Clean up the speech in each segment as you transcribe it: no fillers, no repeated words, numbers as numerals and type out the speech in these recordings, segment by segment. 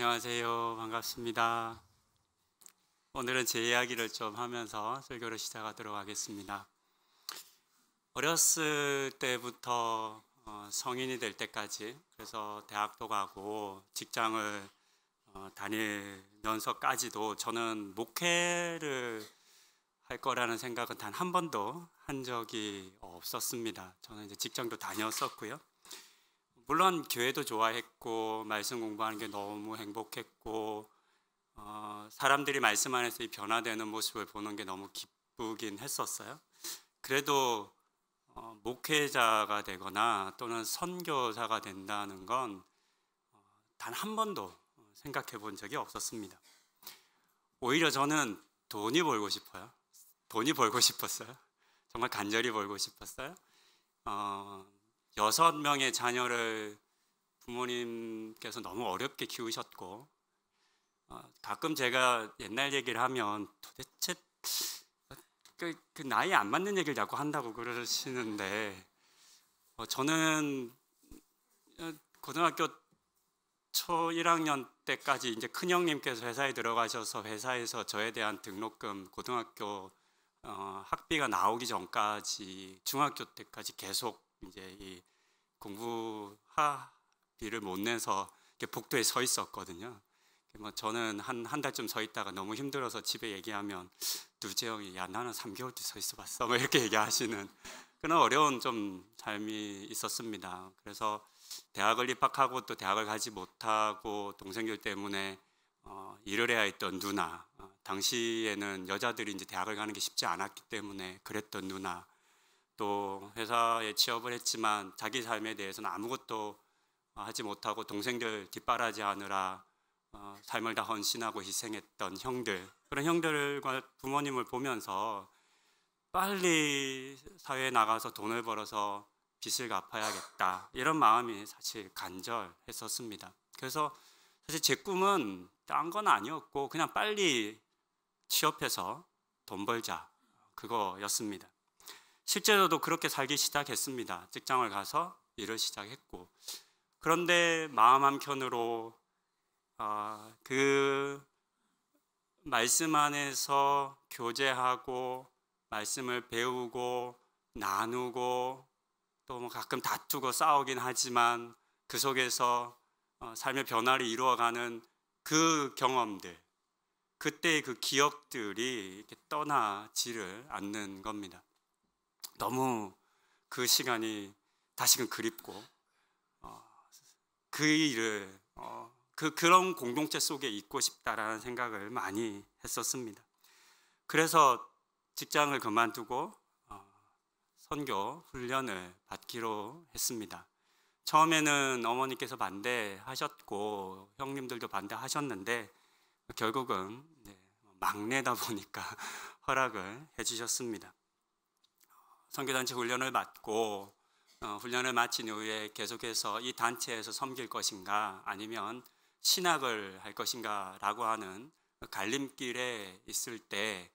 안녕하세요. 반갑습니다. 오늘은 제 이야기를 좀 하면서 설교를 시작하도록 하겠습니다. 어렸을 때부터 성인이 될 때까지, 그래서 대학도 가고 직장을 다니면서까지도 저는 목회를 할 거라는 생각은 단 한 번도 한 적이 없었습니다. 저는 이제 직장도 다녔었고요. 물론 교회도 좋아했고 말씀 공부하는 게 너무 행복했고 사람들이 말씀 안에서 이 변화되는 모습을 보는 게 너무 기쁘긴 했었어요. 그래도 목회자가 되거나 또는 선교사가 된다는 건 단 한 번도 생각해 본 적이 없었습니다. 오히려 저는 돈이 벌고 싶어요. 돈이 벌고 싶었어요. 정말 간절히 벌고 싶었어요. 6명의 자녀를 부모님께서 너무 어렵게 키우셨고 가끔 제가 옛날 얘기를 하면 도대체 그 나이에 안 맞는 얘기를 자꾸 한다고 그러시는데 저는 고등학교 초 1학년 때까지 이제 큰형님께서 회사에 들어가셔서 회사에서 저에 대한 등록금 고등학교 학비가 나오기 전까지 중학교 때까지 계속 이제 이 공부비를 못 내서 복도에 서 있었거든요. 뭐 저는 한 달쯤 서 있다가 너무 힘들어서 집에 얘기하면 둘째 형이 야 나는 3개월째 서 있어 봤어 뭐 이렇게 얘기하시는 그런 어려운 좀 삶이 있었습니다. 그래서 대학을 입학하고 또 대학을 가지 못하고 동생들 때문에 일을 해야 했던 누나, 당시에는 여자들이 이제 대학을 가는 게 쉽지 않았기 때문에 그랬던 누나, 또 회사에 취업을 했지만 자기 삶에 대해서는 아무것도 하지 못하고 동생들 뒷바라지하느라 삶을 다 헌신하고 희생했던 형들, 그런 형들과 부모님을 보면서 빨리 사회에 나가서 돈을 벌어서 빚을 갚아야겠다 이런 마음이 사실 간절했었습니다. 그래서 사실 제 꿈은 딴 건 아니었고 그냥 빨리 취업해서 돈 벌자 그거였습니다. 실제로도 그렇게 살기 시작했습니다. 직장을 가서 일을 시작했고, 그런데 마음 한켠으로 그 말씀 안에서 교제하고 말씀을 배우고 나누고 또 뭐 가끔 다투고 싸우긴 하지만 그 속에서 삶의 변화를 이루어가는 그 경험들, 그때의 그 기억들이 이렇게 떠나지를 않는 겁니다. 너무 그 시간이 다시금 그립고 그 일을 그런 공동체 속에 있고 싶다라는 생각을 많이 했었습니다. 그래서 직장을 그만두고 선교 훈련을 받기로 했습니다. 처음에는 어머니께서 반대하셨고 형님들도 반대하셨는데 결국은 막내다 보니까 허락을 해주셨습니다. 선교단체 훈련을 받고 훈련을 마친 이후에 계속해서 이 단체에서 섬길 것인가 아니면 신학을 할 것인가 라고 하는 갈림길에 있을 때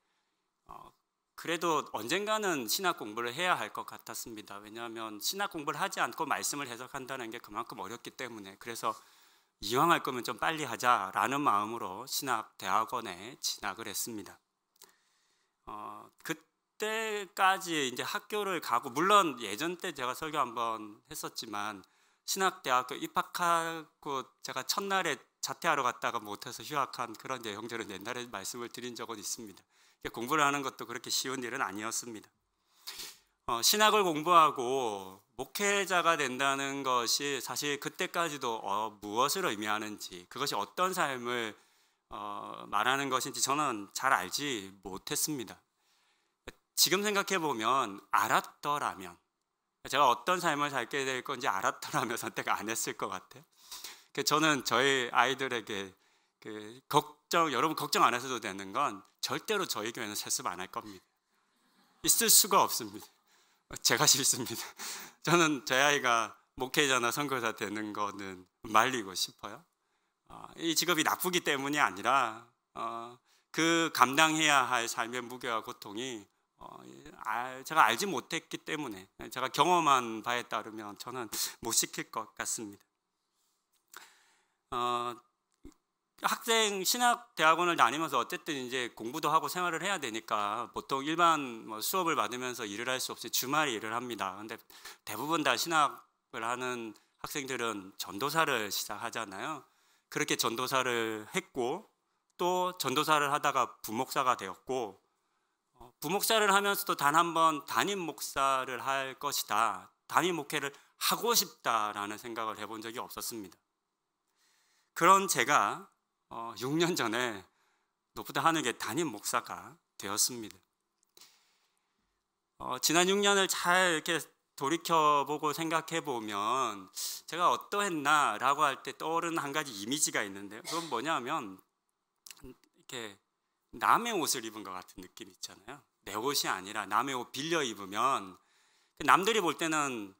그래도 언젠가는 신학 공부를 해야 할 것 같았습니다. 왜냐하면 신학 공부를 하지 않고 말씀을 해석한다는 게 그만큼 어렵기 때문에, 그래서 이왕 할 거면 좀 빨리 하자라는 마음으로 신학 대학원에 진학을 했습니다. 그때까지 이제 학교를 가고, 물론 예전 때 제가 설교 한번 했었지만 신학대학교 입학하고 제가 첫날에 자퇴하러 갔다가 못해서 휴학한 그런 내용들은 옛날에 말씀을 드린 적은 있습니다. 공부를 하는 것도 그렇게 쉬운 일은 아니었습니다. 신학을 공부하고 목회자가 된다는 것이 사실 그때까지도 무엇을 의미하는지, 그것이 어떤 삶을 말하는 것인지 저는 잘 알지 못했습니다. 지금 생각해 보면 알았더라면, 제가 어떤 삶을 살게 될 건지 알았더라면 선택 안 했을 것 같아요. 저는 저희 아이들에게 여러분 걱정 안 하셔도 되는 건 절대로 저희 교회는 세습 안 할 겁니다. 있을 수가 없습니다. 제가 싫습니다. 저는 제 아이가 목회자나 선교사 되는 거는 말리고 싶어요. 이 직업이 나쁘기 때문이 아니라 그 감당해야 할 삶의 무게와 고통이 제가 알지 못했기 때문에, 제가 경험한 바에 따르면 저는 못 시킬 것 같습니다. 학생 신학대학원을 다니면서 어쨌든 이제 공부도 하고 생활을 해야 되니까 보통 일반 뭐 수업을 받으면서 일을 할 수 없이 주말에 일을 합니다. 근데 대부분 다 신학을 하는 학생들은 전도사를 시작하잖아요. 그렇게 전도사를 했고 또 전도사를 하다가 부목사가 되었고 부목사를 하면서도 단 한 번 담임 목사를 할 것이다. 담임 목회를 하고 싶다라는 생각을 해본 적이 없었습니다. 그런 제가 6년 전에 높으다 하늘교회 담임 목사가 되었습니다. 지난 6년을 잘 이렇게 돌이켜보고 생각해보면 제가 어떠했나라고 할 때 떠오르는 한 가지 이미지가 있는데요. 그건 뭐냐면 이렇게 남의 옷을 입은 것 같은 느낌 있잖아요. 내 옷이 아니라 남의 옷 빌려 입으면 남들이 볼 때는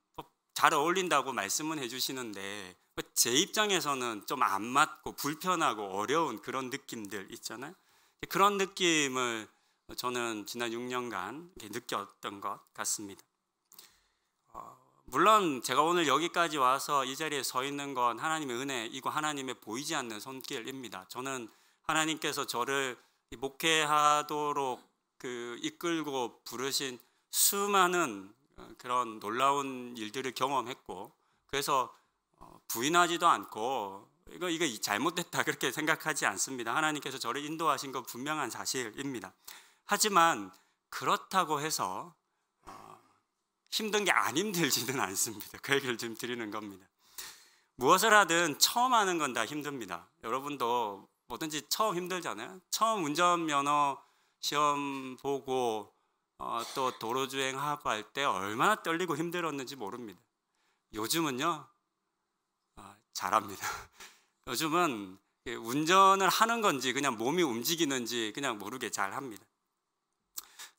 잘 어울린다고 말씀은 해주시는데 제 입장에서는 좀 안 맞고 불편하고 어려운 그런 느낌들 있잖아요. 그런 느낌을 저는 지난 6년간 느꼈던 것 같습니다. 물론 제가 오늘 여기까지 와서 이 자리에 서 있는 건 하나님의 은혜이고 하나님의 보이지 않는 손길입니다. 저는 하나님께서 저를 목회하도록 이끌고 부르신 수많은 그런 놀라운 일들을 경험했고 그래서 부인하지도 않고 이거 잘못됐다 그렇게 생각하지 않습니다. 하나님께서 저를 인도하신 건 분명한 사실입니다. 하지만 그렇다고 해서 힘든 게 안 힘들지는 않습니다. 그 얘기를 좀 드리는 겁니다. 무엇을 하든 처음 하는 건 다 힘듭니다. 여러분도 뭐든지 처음 힘들잖아요. 처음 운전면허 시험 보고 또 도로주행하고 할 때 얼마나 떨리고 힘들었는지 모릅니다. 요즘은요 잘합니다. 요즘은 운전을 하는 건지 그냥 몸이 움직이는지 그냥 모르게 잘합니다.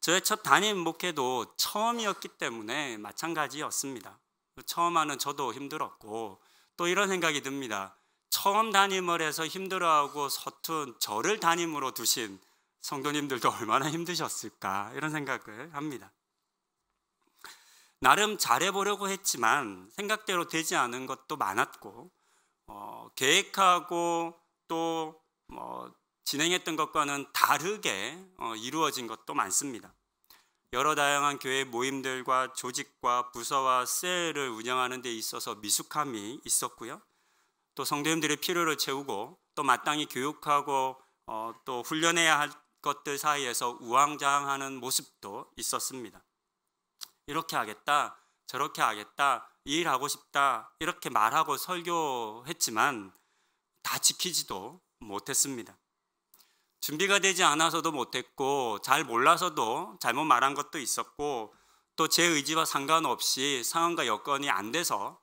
저의 첫 담임 목회도 처음이었기 때문에 마찬가지였습니다. 처음 하는 저도 힘들었고 또 이런 생각이 듭니다. 처음 담임을 해서 힘들어하고 서툰 저를 담임으로 두신 성도님들도 얼마나 힘드셨을까 이런 생각을 합니다. 나름 잘해보려고 했지만 생각대로 되지 않은 것도 많았고 계획하고 또 진행했던 것과는 다르게 이루어진 것도 많습니다. 여러 다양한 교회 모임들과 조직과 부서와 셀을 운영하는 데 있어서 미숙함이 있었고요. 또 성도님들의 필요를 채우고 또 마땅히 교육하고 또 훈련해야 할 것들 사이에서 우왕좌왕하는 모습도 있었습니다. 이렇게 하겠다, 저렇게 하겠다, 이 일하고 싶다 이렇게 말하고 설교했지만 다 지키지도 못했습니다. 준비가 되지 않아서도 못했고 잘 몰라서도 잘못 말한 것도 있었고 또 제 의지와 상관없이 상황과 여건이 안 돼서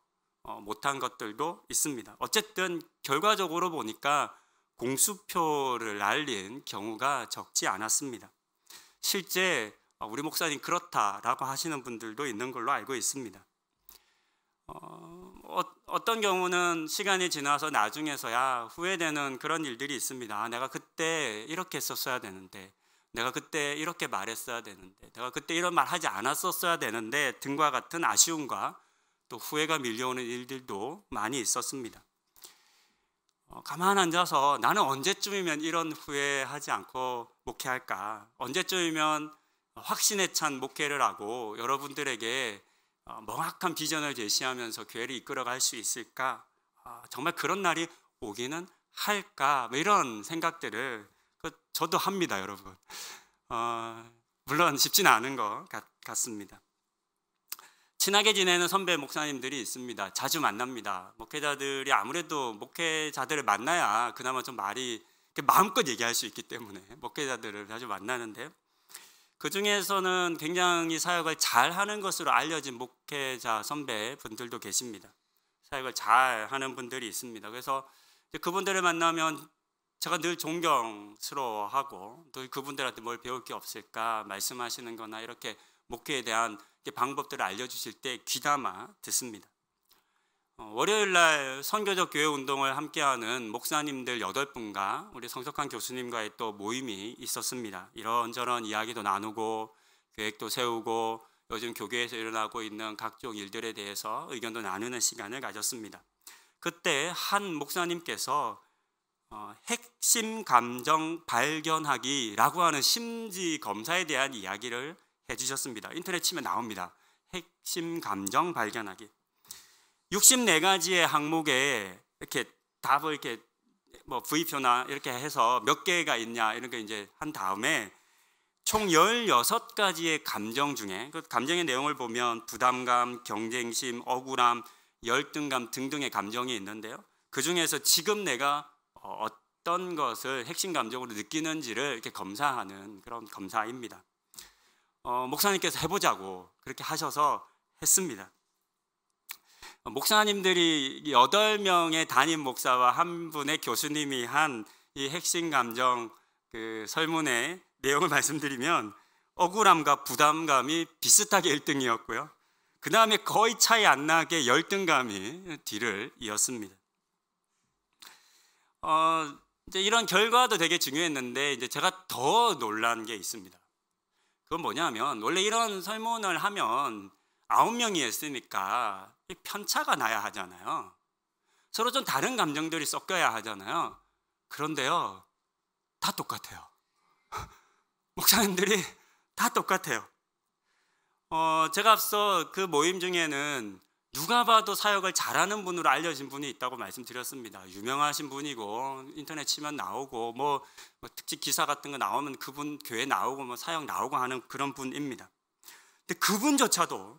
못한 것들도 있습니다. 어쨌든 결과적으로 보니까 공수표를 날린 경우가 적지 않았습니다. 실제 우리 목사님 그렇다라고 하시는 분들도 있는 걸로 알고 있습니다. 어떤 경우는 시간이 지나서 나중에서야 후회되는 그런 일들이 있습니다. 내가 그때 이렇게 했었어야 되는데, 내가 그때 이렇게 말했어야 되는데, 내가 그때 이런 말 하지 않았었어야 되는데 등과 같은 아쉬움과 또 후회가 밀려오는 일들도 많이 있었습니다. 가만 앉아서 나는 언제쯤이면 이런 후회하지 않고 목회할까? 언제쯤이면 확신에 찬 목회를 하고 여러분들에게 명확한 비전을 제시하면서 교회를 이끌어갈 수 있을까? 정말 그런 날이 오기는 할까? 이런 생각들을 저도 합니다, 여러분. 물론 쉽지는 않은 것 같습니다. 친하게 지내는 선배 목사님들이 있습니다. 자주 만납니다. 목회자들이 아무래도 목회자들을 만나야 그나마 좀 말이 마음껏 얘기할 수 있기 때문에 목회자들을 자주 만나는데요. 그 중에서는 굉장히 사역을 잘하는 것으로 알려진 목회자 선배분들도 계십니다. 사역을 잘하는 분들이 있습니다. 그래서 그분들을 만나면 제가 늘 존경스러워하고 또 그분들한테 뭘 배울 게 없을까 말씀하시는 거나 이렇게 목회에 대한 방법들을 알려주실 때 귀담아 듣습니다. 월요일 날 선교적 교회 운동을 함께하는 목사님들 8분과 우리 성석환 교수님과의 또 모임이 있었습니다. 이런저런 이야기도 나누고 계획도 세우고 요즘 교계에서 일어나고 있는 각종 일들에 대해서 의견도 나누는 시간을 가졌습니다. 그때 한 목사님께서 핵심 감정 발견하기라고 하는 심리 검사에 대한 이야기를 해주셨습니다. 인터넷 치면 나옵니다. 핵심 감정 발견하기. 64가지의 항목에 이렇게 답을 이렇게 뭐 V표나 이렇게 해서 몇 개가 있냐 이런 거 이제 한 다음에 총 16가지의 감정 중에 그 감정의 내용을 보면 부담감, 경쟁심, 억울함, 열등감 등등의 감정이 있는데요. 그 중에서 지금 내가 어떤 것을 핵심 감정으로 느끼는지를 이렇게 검사하는 그런 검사입니다. 목사님께서 해보자고 그렇게 하셔서 했습니다. 목사님들이 8명의 담임 목사와 한 분의 교수님이 한 이 핵심 감정 그 설문의 내용을 말씀드리면 억울함과 부담감이 비슷하게 1등이었고요. 그 다음에 거의 차이 안 나게 열등감이 뒤를 이었습니다. 이제 이런 결과도 되게 중요했는데 이제 제가 더 놀란 게 있습니다. 그건 뭐냐면 원래 이런 설문을 하면 9명이 했으니까 편차가 나야 하잖아요. 서로 좀 다른 감정들이 섞여야 하잖아요. 그런데요, 다 똑같아요. 목사님들이 다 똑같아요. 제가 앞서 그 모임 중에는 누가 봐도 사역을 잘하는 분으로 알려진 분이 있다고 말씀드렸습니다. 유명하신 분이고 인터넷 치면 나오고 뭐 특집 기사 같은 거 나오면 그분 교회 나오고 뭐 사역 나오고 하는 그런 분입니다. 근데 그분조차도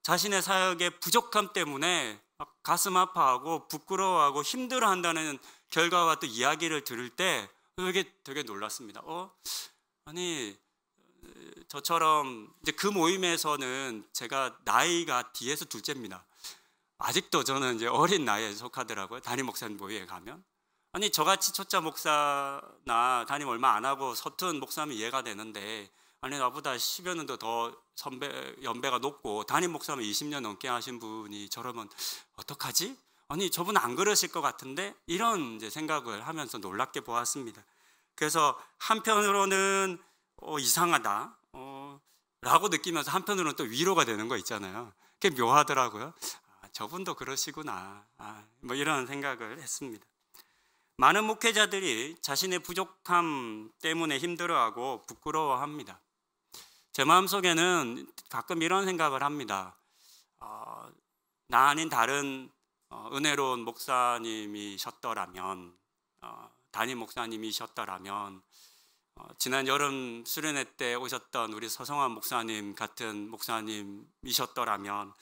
자신의 사역의 부족함 때문에 가슴 아파하고 부끄러워하고 힘들어한다는 결과와 또 이야기를 들을 때 되게 놀랐습니다. 아니 저처럼 이제 그 모임에서는 제가 나이가 뒤에서 둘째입니다. 아직도 저는 이제 어린 나이에 속하더라고요. 담임 목사님 모임에 가면. 아니 저같이 초짜 목사나 담임 얼마 안 하고 서툰 목사면 이해가 되는데 아니 나보다 10여 년도 더 연배가 높고 담임 목사면 20년 넘게 하신 분이 저러면 어떡하지? 아니 저분 안 그러실 것 같은데 이런 이제 생각을 하면서 놀랍게 보았습니다. 그래서 한편으로는 이상하다 라고 느끼면서 한편으로는 또 위로가 되는 거 있잖아요. 그게 묘하더라고요. 저분도 그러시구나. 뭐 이런 생각을 했습니다. 많은 목회자들이 자신의 부족함 때문에 힘들어하고 부끄러워합니다. 제 마음속에는 가끔 이런 생각을 합니다. 나 아닌 다른 은혜로운 목사님이셨더라면, 담임 목사님이셨더라면, 지난 여름 수련회 때 오셨던 우리 서성환 목사님 같은 목사님이셨더라면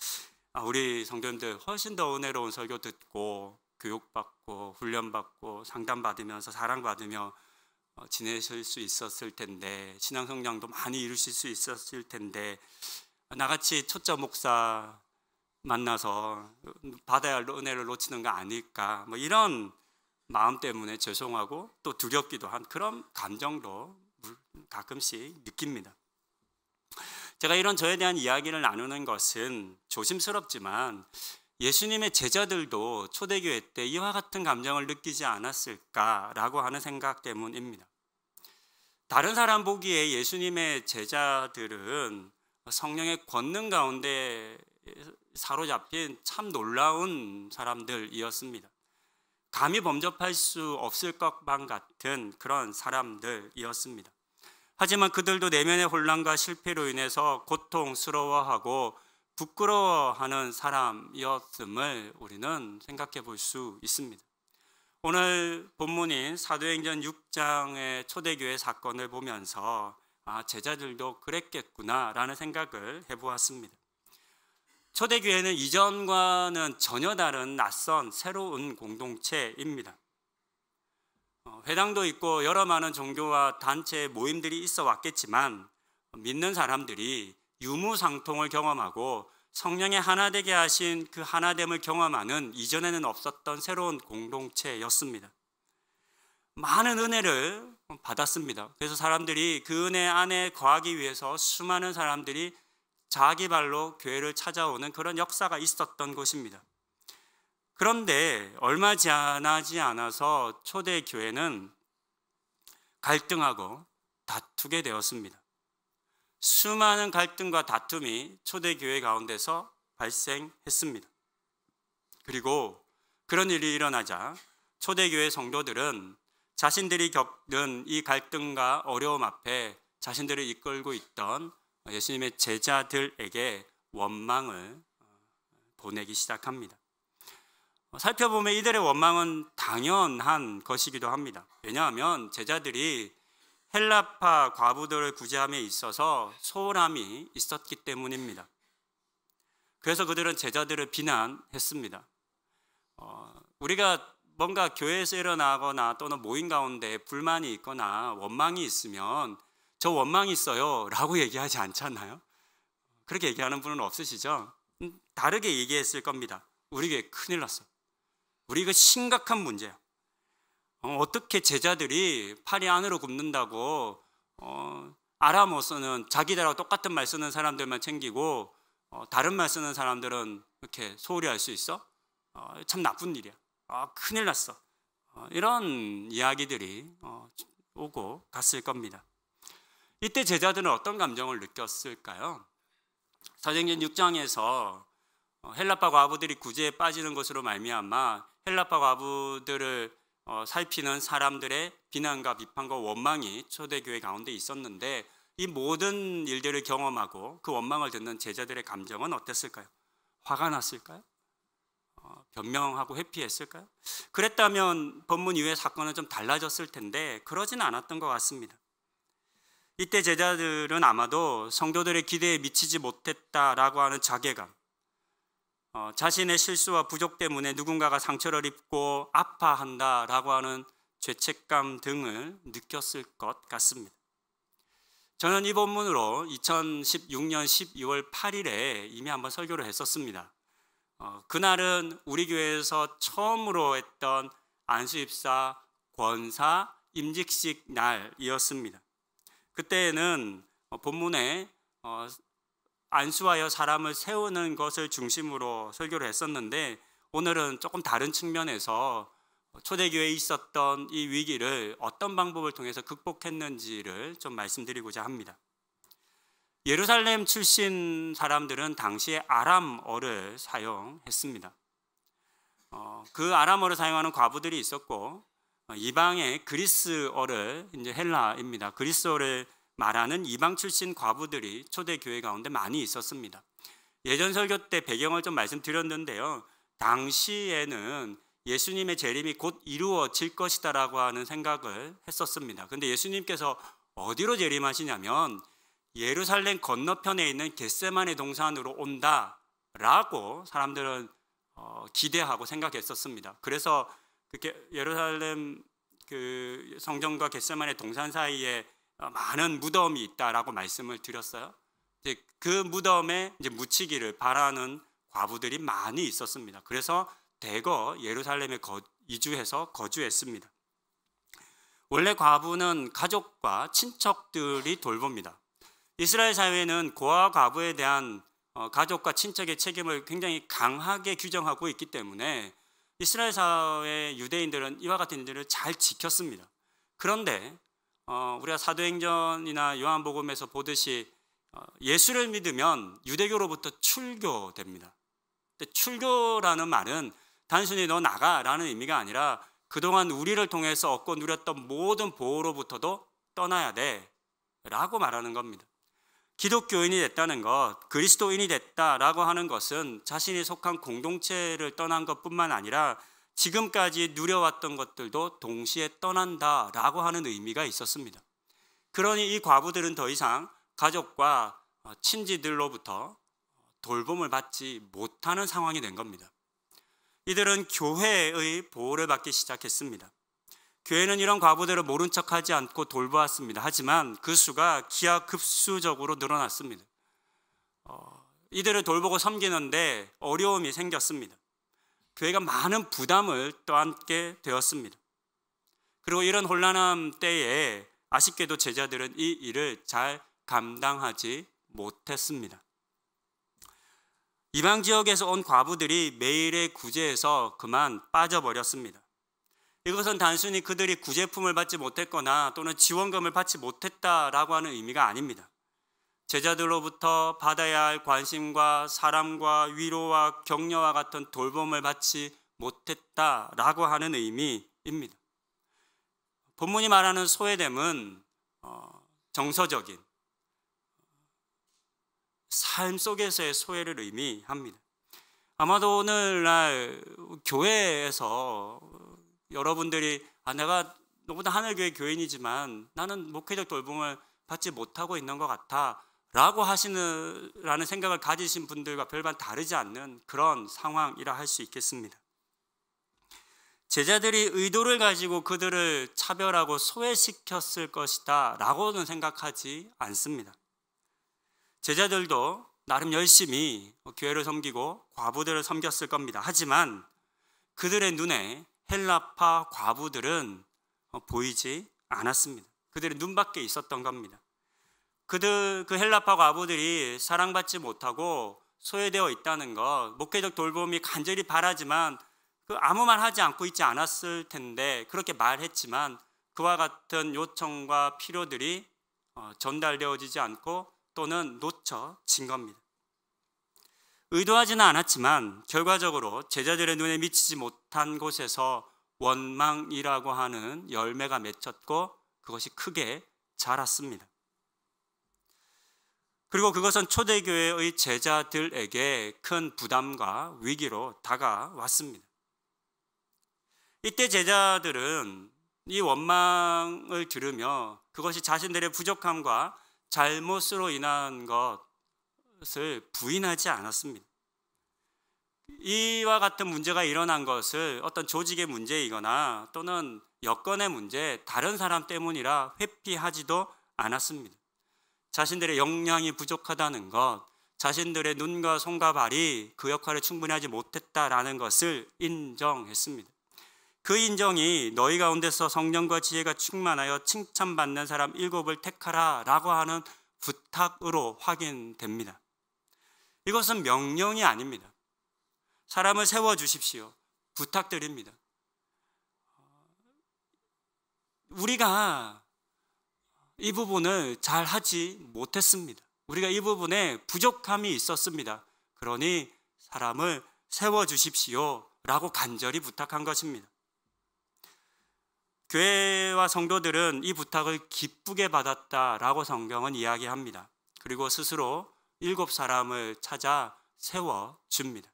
우리 성도님들 훨씬 더 은혜로운 설교 듣고 교육받고 훈련받고 상담받으면서 사랑받으며 지내실 수 있었을 텐데 신앙 성장도 많이 이루실 수 있었을 텐데 나같이 초짜 목사 만나서 받아야 할 은혜를 놓치는 거 아닐까 뭐 이런 마음 때문에 죄송하고 또 두렵기도 한 그런 감정도 가끔씩 느낍니다. 제가 이런 저에 대한 이야기를 나누는 것은 조심스럽지만 예수님의 제자들도 초대교회 때 이와 같은 감정을 느끼지 않았을까라고 하는 생각 때문입니다. 다른 사람 보기에 예수님의 제자들은 성령의 권능 가운데 사로잡힌 참 놀라운 사람들이었습니다. 감히 범접할 수 없을 것만 같은 그런 사람들이었습니다. 하지만 그들도 내면의 혼란과 실패로 인해서 고통스러워하고 부끄러워하는 사람이었음을 우리는 생각해 볼 수 있습니다. 오늘 본문인 사도행전 6장의 초대교회 사건을 보면서 제자들도 그랬겠구나라는 생각을 해보았습니다. 초대교회는 이전과는 전혀 다른 낯선 새로운 공동체입니다. 회당도 있고 여러 많은 종교와 단체 모임들이 있어 왔겠지만 믿는 사람들이 유무상통을 경험하고 성령의 하나 되게 하신 그 하나됨을 경험하는 이전에는 없었던 새로운 공동체였습니다. 많은 은혜를 받았습니다. 그래서 사람들이 그 은혜 안에 거하기 위해서 수많은 사람들이 자기 발로 교회를 찾아오는 그런 역사가 있었던 곳입니다. 그런데 얼마 지나지 않아서 초대교회는 갈등하고 다투게 되었습니다. 수많은 갈등과 다툼이 초대교회 가운데서 발생했습니다. 그리고 그런 일이 일어나자 초대교회 성도들은 자신들이 겪는 이 갈등과 어려움 앞에 자신들을 이끌고 있던 예수님의 제자들에게 원망을 보내기 시작합니다. 살펴보면 이들의 원망은 당연한 것이기도 합니다. 왜냐하면 제자들이 헬라파 과부들을 구제함에 있어서 소홀함이 있었기 때문입니다. 그래서 그들은 제자들을 비난했습니다. 우리가 뭔가 교회에서 일어나거나 또는 모임 가운데 불만이 있거나 원망이 있으면 저 원망이 있어요 라고 얘기하지 않잖아요. 그렇게 얘기하는 분은 없으시죠? 다르게 얘기했을 겁니다. 우리 교회 큰일 났어. 우리 이거 심각한 문제야. 어떻게 제자들이 팔이 안으로 굽는다고 알아 못 쓰는 자기들하고 똑같은 말 쓰는 사람들만 챙기고 다른 말 쓰는 사람들은 이렇게 소홀히 할 수 있어? 참 나쁜 일이야. 큰일 났어. 이런 이야기들이 오고 갔을 겁니다. 이때 제자들은 어떤 감정을 느꼈을까요? 사도행전 6장에서 헬라파 과부들이 구제에 빠지는 것으로 말미암아 헬라파 과부들을 살피는 사람들의 비난과 비판과 원망이 초대교회 가운데 있었는데 이 모든 일들을 경험하고 그 원망을 듣는 제자들의 감정은 어땠을까요? 화가 났을까요? 변명하고 회피했을까요? 그랬다면 본문 이후의 사건은 좀 달라졌을 텐데 그러진 않았던 것 같습니다. 이때 제자들은 아마도 성도들의 기대에 미치지 못했다라고 하는 자괴감, 자신의 실수와 부족 때문에 누군가가 상처를 입고 아파한다라고 하는 죄책감 등을 느꼈을 것 같습니다. 저는 이 본문으로 2016년 12월 8일에 이미 한번 설교를 했었습니다. 그날은 우리 교회에서 처음으로 했던 안수입사, 권사, 임직식 날이었습니다. 그때는 본문에 안수하여 사람을 세우는 것을 중심으로 설교를 했었는데 오늘은 조금 다른 측면에서 초대교회에 있었던 이 위기를 어떤 방법을 통해서 극복했는지를 좀 말씀드리고자 합니다. 예루살렘 출신 사람들은 당시에 아람어를 사용했습니다. 그 아람어를 사용하는 과부들이 있었고 이방의 그리스어를 이제 헬라입니다. 그리스어를 말하는 이방 출신 과부들이 초대교회 가운데 많이 있었습니다. 예전 설교 때 배경을 좀 말씀드렸는데요. 당시에는 예수님의 재림이 곧 이루어질 것이다라고 하는 생각을 했었습니다. 그런데 예수님께서 어디로 재림하시냐면 예루살렘 건너편에 있는 겟세마네 동산으로 온다라고 사람들은 기대하고 생각했었습니다. 그래서 예루살렘 그 성전과 겟세마네 동산 사이에 많은 무덤이 있다라고 말씀을 드렸어요. 이제 그 무덤에 이제 묻히기를 바라는 과부들이 많이 있었습니다. 그래서 대거 예루살렘에 이주해서 거주했습니다. 원래 과부는 가족과 친척들이 돌봅니다. 이스라엘 사회는 고아와 과부에 대한 가족과 친척의 책임을 굉장히 강하게 규정하고 있기 때문에 이스라엘 사회 유대인들은 이와 같은 일들을 잘 지켰습니다. 그런데 우리가 사도행전이나 요한복음에서 보듯이 예수를 믿으면 유대교로부터 출교됩니다. 근데 출교라는 말은 단순히 너 나가라는 의미가 아니라 그동안 우리를 통해서 얻고 누렸던 모든 보호로부터도 떠나야 돼 라고 말하는 겁니다. 기독교인이 됐다는 것, 그리스도인이 됐다라고 하는 것은 자신이 속한 공동체를 떠난 것뿐만 아니라 지금까지 누려왔던 것들도 동시에 떠난다라고 하는 의미가 있었습니다. 그러니 이 과부들은 더 이상 가족과 친지들로부터 돌봄을 받지 못하는 상황이 된 겁니다. 이들은 교회의 보호를 받기 시작했습니다. 교회는 이런 과부들을 모른 척하지 않고 돌보았습니다. 하지만 그 수가 기하급수적으로 늘어났습니다. 이들을 돌보고 섬기는데 어려움이 생겼습니다. 교회가 많은 부담을 떠안게 되었습니다. 그리고 이런 혼란한 때에 아쉽게도 제자들은 이 일을 잘 감당하지 못했습니다. 이방 지역에서 온 과부들이 매일의 구제에서 그만 빠져버렸습니다. 이것은 단순히 그들이 구제품을 받지 못했거나 또는 지원금을 받지 못했다라고 하는 의미가 아닙니다. 제자들로부터 받아야 할 관심과 사랑과 위로와 격려와 같은 돌봄을 받지 못했다라고 하는 의미입니다. 때문입니다. 본문이 말하는 소외됨은 정서적인 삶 속에서의 소외를 의미합니다. 아마도 오늘날 교회에서 여러분들이 내가 너보다 하늘교회 교인이지만 나는 목회적 돌봄을 받지 못하고 있는 것 같아 라고 라는 생각을 가지신 분들과 별반 다르지 않는 그런 상황이라 할 수 있겠습니다. 제자들이 의도를 가지고 그들을 차별하고 소외시켰을 것이다 라고는 생각하지 않습니다. 제자들도 나름 열심히 교회를 섬기고 과부들을 섬겼을 겁니다. 하지만 그들의 눈에 헬라파 과부들은 보이지 않았습니다. 그들의 눈밖에 있었던 겁니다. 그 헬라파 과부들이 사랑받지 못하고 소외되어 있다는 것, 목회적 돌봄이 간절히 바라지만 아무 말 하지 않고 있지 않았을 텐데 그렇게 말했지만 그와 같은 요청과 필요들이 전달되어지지 않고 또는 놓쳐진 겁니다. 의도하지는 않았지만 결과적으로 제자들의 눈에 미치지 못한 곳에서 원망이라고 하는 열매가 맺혔고 그것이 크게 자랐습니다. 그리고 그것은 초대교회의 제자들에게 큰 부담과 위기로 다가왔습니다. 이때 제자들은 이 원망을 들으며 그것이 자신들의 부족함과 잘못으로 인한 것을 부인하지 않았습니다. 이와 같은 문제가 일어난 것을 어떤 조직의 문제이거나 또는 여건의 문제, 다른 사람 때문이라 회피하지도 않았습니다. 자신들의 역량이 부족하다는 것, 자신들의 눈과 손과 발이 그 역할을 충분히 하지 못했다라는 것을 인정했습니다. 그 인정이 너희 가운데서 성령과 지혜가 충만하여 칭찬받는 사람 7을 택하라 라고 하는 부탁으로 확인됩니다. 이것은 명령이 아닙니다. 사람을 세워주십시오. 부탁드립니다. 우리가 이 부분을 잘 하지 못했습니다. 우리가 이 부분에 부족함이 있었습니다. 그러니 사람을 세워주십시오 라고 간절히 부탁한 것입니다. 교회와 성도들은 이 부탁을 기쁘게 받았다라고 성경은 이야기합니다. 그리고 스스로 7사람을 찾아 세워줍니다.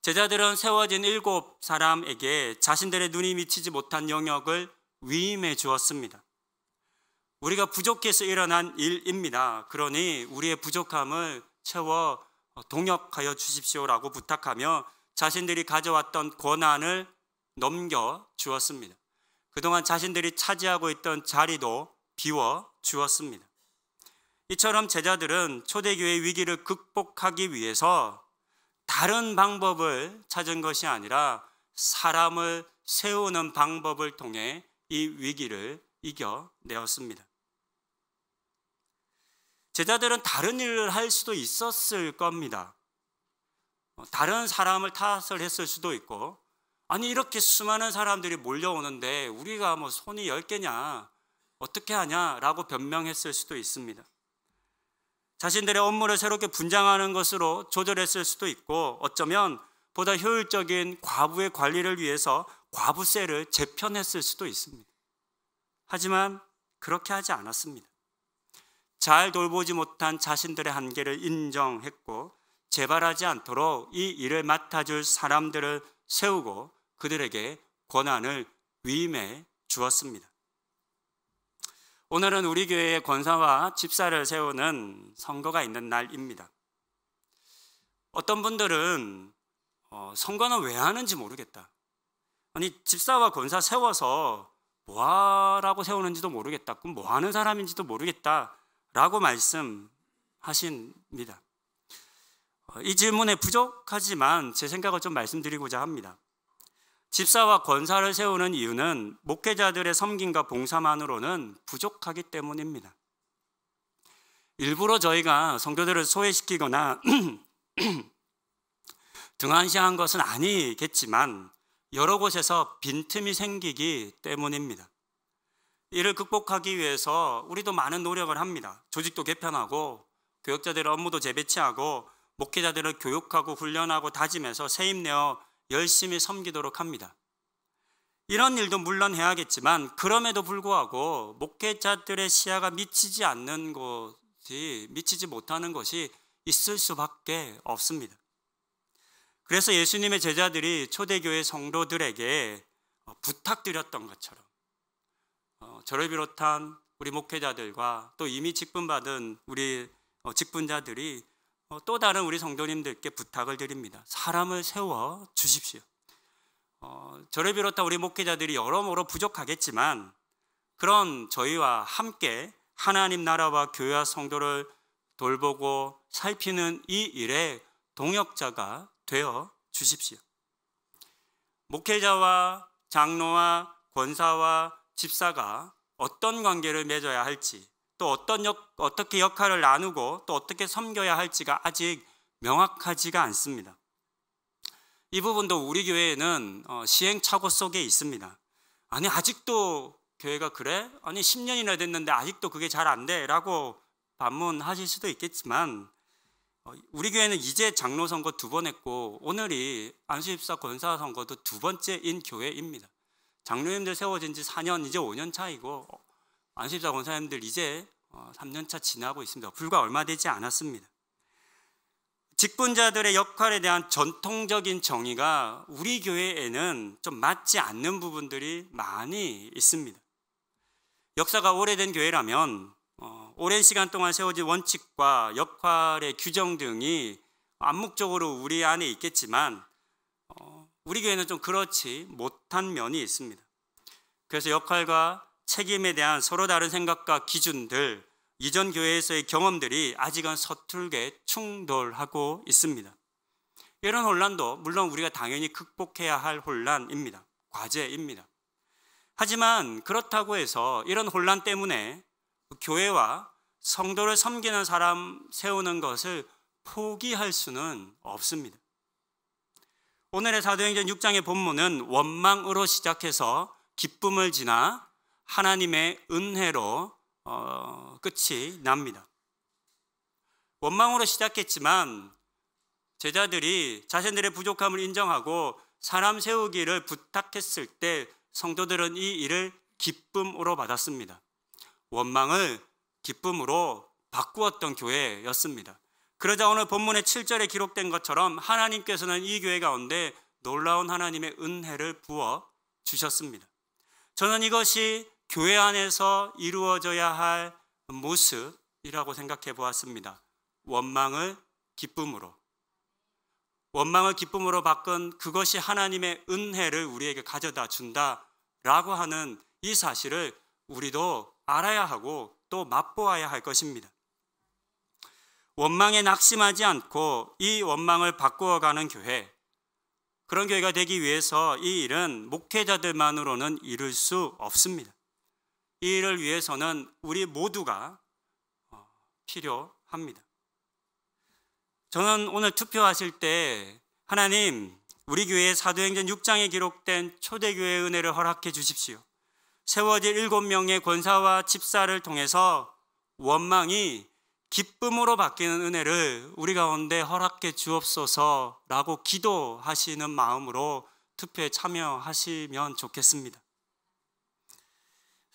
제자들은 세워진 7사람에게 자신들의 눈이 미치지 못한 영역을 위임해 주었습니다. 우리가 부족해서 일어난 일입니다. 그러니 우리의 부족함을 채워 동역하여 주십시오라고 부탁하며 자신들이 가져왔던 권한을 넘겨 주었습니다. 그동안 자신들이 차지하고 있던 자리도 비워 주었습니다. 이처럼 제자들은 초대교회의 위기를 극복하기 위해서 다른 방법을 찾은 것이 아니라 사람을 세우는 방법을 통해 이 위기를 이겨내었습니다. 제자들은 다른 일을 할 수도 있었을 겁니다. 다른 사람을 탓을 했을 수도 있고, 아니 이렇게 수많은 사람들이 몰려오는데 우리가 뭐 손이 10개냐 어떻게 하냐라고 변명했을 수도 있습니다. 자신들의 업무를 새롭게 분장하는 것으로 조절했을 수도 있고, 어쩌면 보다 효율적인 과부의 관리를 위해서 과부세를 재편했을 수도 있습니다. 하지만 그렇게 하지 않았습니다. 잘 돌보지 못한 자신들의 한계를 인정했고 재발하지 않도록 이 일을 맡아줄 사람들을 세우고 그들에게 권한을 위임해 주었습니다. 오늘은 우리 교회의 권사와 집사를 세우는 선거가 있는 날입니다. 어떤 분들은 선거는 왜 하는지 모르겠다. 아니 집사와 권사 세워서 뭐하라고 세우는지도 모르겠다. 그럼 뭐 하는 사람인지도 모르겠다 라고 말씀하십니다. 이 질문에 부족하지만 제 생각을 좀 말씀드리고자 합니다. 집사와 권사를 세우는 이유는 목회자들의 섬김과 봉사만으로는 부족하기 때문입니다. 일부러 저희가 성도들을 소외시키거나 등한시한 것은 아니겠지만 여러 곳에서 빈틈이 생기기 때문입니다. 이를 극복하기 위해서 우리도 많은 노력을 합니다. 조직도 개편하고 교역자들의 업무도 재배치하고 목회자들을 교육하고 훈련하고 다짐해서 세임내어 열심히 섬기도록 합니다. 이런 일도 물론 해야겠지만 그럼에도 불구하고 목회자들의 시야가 미치지 않는 곳이 미치지 못하는 것이 있을 수밖에 없습니다. 그래서 예수님의 제자들이 초대교회 성도들에게 부탁드렸던 것처럼 저를 비롯한 우리 목회자들과 또 이미 직분받은 우리 직분자들이 또 다른 우리 성도님들께 부탁을 드립니다. 사람을 세워 주십시오. 저를 비롯한 우리 목회자들이 여러모로 부족하겠지만 그런 저희와 함께 하나님 나라와 교회와 성도를 돌보고 살피는 이 일에 동역자가 되어 주십시오. 목회자와 장로와 권사와 집사가 어떤 관계를 맺어야 할지, 또 어떻게 역할을 나누고 또 어떻게 섬겨야 할지가 아직 명확하지가 않습니다. 이 부분도 우리 교회에는 시행착오 속에 있습니다. 아니 아직도 교회가 그래? 아니 10년이나 됐는데 아직도 그게 잘 안 돼? 라고 반문하실 수도 있겠지만 우리 교회는 이제 장로 선거 2번 했고 오늘이 안수집사 권사 선거도 2번째인 교회입니다. 장로님들 세워진 지 4년, 이제 5년 차이고 안수집사 권사님들 이제 3년 차 지나고 있습니다. 불과 얼마 되지 않았습니다. 직분자들의 역할에 대한 전통적인 정의가 우리 교회에는 좀 맞지 않는 부분들이 많이 있습니다. 역사가 오래된 교회라면 오랜 시간 동안 세워진 원칙과 역할의 규정 등이 암묵적으로 우리 안에 있겠지만 우리 교회는 좀 그렇지 못한 면이 있습니다. 그래서 역할과 책임에 대한 서로 다른 생각과 기준들, 이전 교회에서의 경험들이 아직은 서툴게 충돌하고 있습니다. 이런 혼란도 물론 우리가 당연히 극복해야 할 혼란입니다. 과제입니다. 하지만 그렇다고 해서 이런 혼란 때문에 교회와 성도를 섬기는 사람 세우는 것을 포기할 수는 없습니다. 오늘의 사도행전 6장의 본문은 원망으로 시작해서 기쁨을 지나 하나님의 은혜로 끝이 납니다. 원망으로 시작했지만 제자들이 자신들의 부족함을 인정하고 사람 세우기를 부탁했을 때 성도들은 이 일을 기쁨으로 받았습니다. 원망을 기쁨으로 바꾸었던 교회였습니다. 그러자 오늘 본문의 7절에 기록된 것처럼 하나님께서는 이 교회 가운데 놀라운 하나님의 은혜를 부어 주셨습니다. 저는 이것이 교회 안에서 이루어져야 할 모습이라고 생각해 보았습니다. 원망을 기쁨으로 바꾼 그것이 하나님의 은혜를 우리에게 가져다 준다라고 하는 이 사실을 우리도 알아야 하고 또 맛보아야 할 것입니다. 원망에 낙심하지 않고 이 원망을 바꾸어가는 교회, 그런 교회가 되기 위해서 이 일은 목회자들만으로는 이룰 수 없습니다. 이 일을 위해서는 우리 모두가 필요합니다. 저는 오늘 투표하실 때 하나님, 우리 교회의 사도행전 6장에 기록된 초대교회의 은혜를 허락해 주십시오. 세워질 7명의 권사와 집사를 통해서 원망이 기쁨으로 바뀌는 은혜를 우리 가운데 허락해 주옵소서라고 기도하시는 마음으로 투표에 참여하시면 좋겠습니다.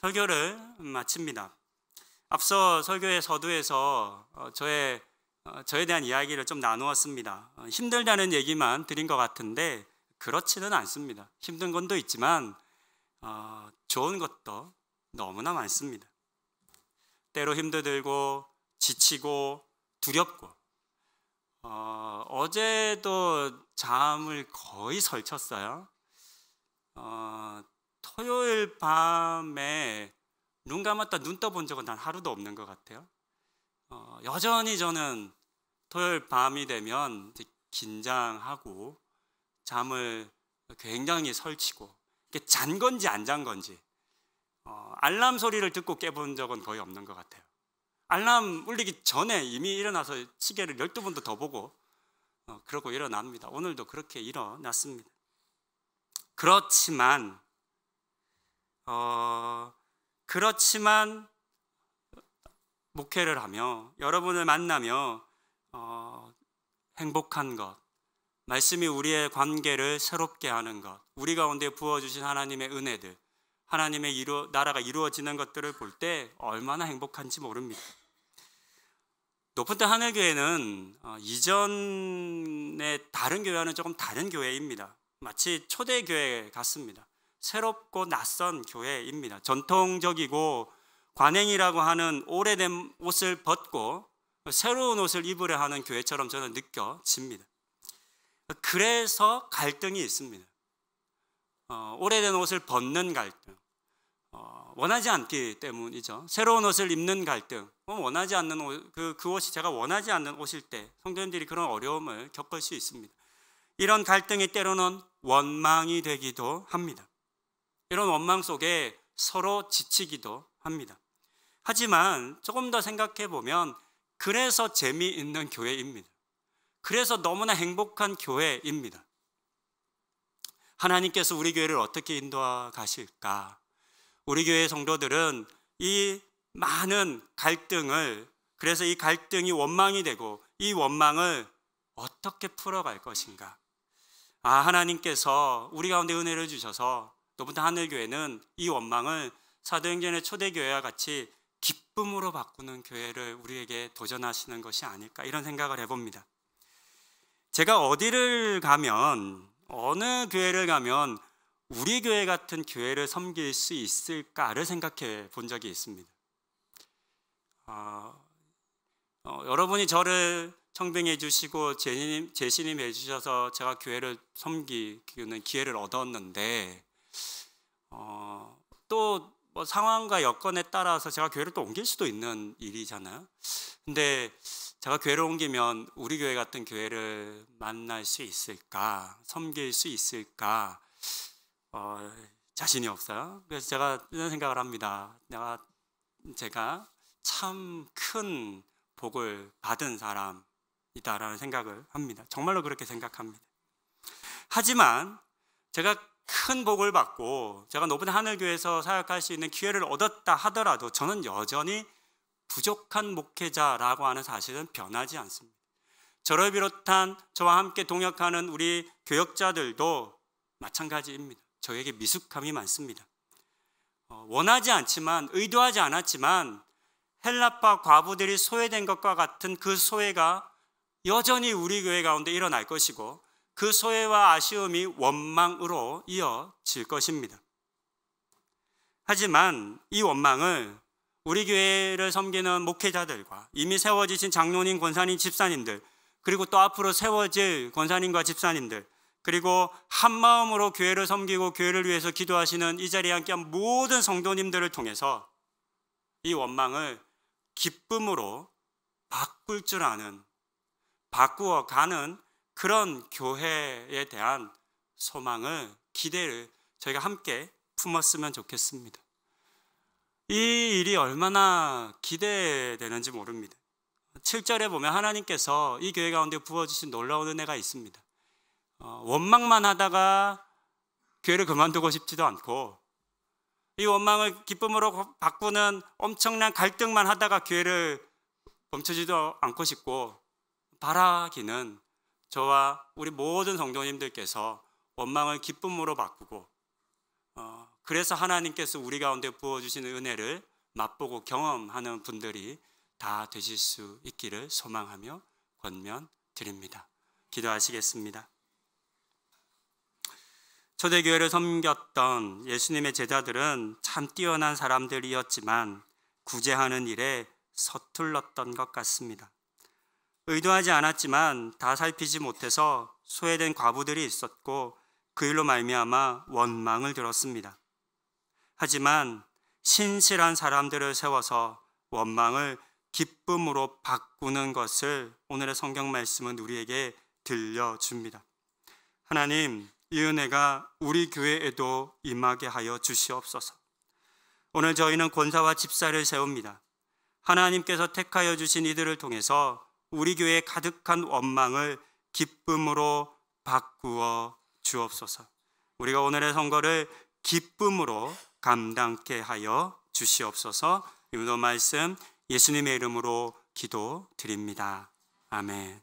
설교를 마칩니다. 앞서 설교의 서두에서 저에 대한 이야기를 좀 나누었습니다. 힘들다는 얘기만 드린 것 같은데 그렇지는 않습니다. 힘든 건도 있지만 좋은 것도 너무나 많습니다. 때로 힘들고 지치고 두렵고 어제도 잠을 거의 설쳤어요. 토요일 밤에 눈 감았다 눈 떠본 적은 단 하루도 없는 것 같아요. 여전히 저는 토요일 밤이 되면 긴장하고 잠을 굉장히 설치고 잔 건지 안 잔 건지 알람 소리를 듣고 깨본 적은 거의 없는 것 같아요. 알람 울리기 전에 이미 일어나서 시계를 12번도 더 보고 그러고 일어납니다. 오늘도 그렇게 일어났습니다. 그렇지만 목회를 하며 여러분을 만나며 행복한 것, 말씀이 우리의 관계를 새롭게 하는 것, 우리 가운데 부어주신 하나님의 은혜들, 하나님의 나라가 이루어지는 것들을 볼 때 얼마나 행복한지 모릅니다. 높은 데 하늘교회는 이전의 다른 교회와는 조금 다른 교회입니다. 마치 초대교회 같습니다. 새롭고 낯선 교회입니다. 전통적이고 관행이라고 하는 오래된 옷을 벗고 새로운 옷을 입으려 하는 교회처럼 저는 느껴집니다. 그래서 갈등이 있습니다. 오래된 옷을 벗는 갈등, 원하지 않기 때문이죠. 새로운 옷을 입는 갈등, 원하지 않는 옷, 그 옷이 제가 원하지 않는 옷일 때 성도님들이 그런 어려움을 겪을 수 있습니다. 이런 갈등이 때로는 원망이 되기도 합니다. 이런 원망 속에 서로 지치기도 합니다. 하지만 조금 더 생각해 보면 그래서 재미있는 교회입니다. 그래서 너무나 행복한 교회입니다. 하나님께서 우리 교회를 어떻게 인도하 가실까? 우리 교회 성도들은 이 많은 갈등을, 그래서 이 갈등이 원망이 되고 이 원망을 어떻게 풀어갈 것인가? 하나님께서 우리 가운데 은혜를 주셔서 높은 하늘교회는 이 원망을 사도행전의 초대교회와 같이 기쁨으로 바꾸는 교회를 우리에게 도전하시는 것이 아닐까, 이런 생각을 해봅니다. 제가 어디를 가면, 어느 교회를 가면 우리 교회 같은 교회를 섬길 수 있을까를 생각해 본 적이 있습니다. 여러분이 저를 청빙해 주시고 재신임해 주셔서 제가 교회를 섬기는 기회를 얻었는데, 또 뭐 상황과 여건에 따라서 제가 교회를 또 옮길 수도 있는 일이잖아요. 근데 제가 교회를 옮기면 우리 교회 같은 교회를 만날 수 있을까, 섬길 수 있을까, 자신이 없어요. 그래서 제가 이런 생각을 합니다. 제가 참 큰 복을 받은 사람이다라는 생각을 합니다. 정말로 그렇게 생각합니다. 하지만 제가 큰 복을 받고 제가 높은 하늘교회에서 사역할 수 있는 기회를 얻었다 하더라도 저는 여전히 부족한 목회자라고 하는 사실은 변하지 않습니다. 저를 비롯한 저와 함께 동역하는 우리 교역자들도 마찬가지입니다. 저에게 미숙함이 많습니다. 원하지 않지만, 의도하지 않았지만 헬라파 과부들이 소외된 것과 같은 그 소외가 여전히 우리 교회 가운데 일어날 것이고, 그 소외와 아쉬움이 원망으로 이어질 것입니다. 하지만 이 원망을 우리 교회를 섬기는 목회자들과 이미 세워지신 장로님, 권사님, 집사님들, 그리고 또 앞으로 세워질 권사님과 집사님들, 그리고 한 마음으로 교회를 섬기고 교회를 위해서 기도하시는 이 자리에 함께한 모든 성도님들을 통해서 이 원망을 기쁨으로 바꿀 줄 아는, 바꾸어가는 그런 교회에 대한 소망을, 기대를 저희가 함께 품었으면 좋겠습니다. 이 일이 얼마나 기대되는지 모릅니다. 7절에 보면 하나님께서 이 교회 가운데 부어주신 놀라운 은혜가 있습니다. 원망만 하다가 교회를 그만두고 싶지도 않고, 이 원망을 기쁨으로 바꾸는 엄청난 갈등만 하다가 교회를 멈추지도 않고 싶고, 바라기는 저와 우리 모든 성도님들께서 원망을 기쁨으로 바꾸고, 그래서 하나님께서 우리 가운데 부어주시는 은혜를 맛보고 경험하는 분들이 다 되실 수 있기를 소망하며 권면드립니다. 기도하시겠습니다. 초대교회를 섬겼던 예수님의 제자들은 참 뛰어난 사람들이었지만 구제하는 일에 서툴렀던 것 같습니다. 의도하지 않았지만 다 살피지 못해서 소외된 과부들이 있었고 그 일로 말미암아 원망을 들었습니다. 하지만 신실한 사람들을 세워서 원망을 기쁨으로 바꾸는 것을 오늘의 성경 말씀은 우리에게 들려줍니다. 하나님, 이 은혜가 우리 교회에도 임하게 하여 주시옵소서. 오늘 저희는 권사와 집사를 세웁니다. 하나님께서 택하여 주신 이들을 통해서 우리 교회에 가득한 원망을 기쁨으로 바꾸어 주옵소서. 우리가 오늘의 선거를 기쁨으로 감당케 하여 주시옵소서. 이 모든 말씀 예수님의 이름으로 기도드립니다. 아멘.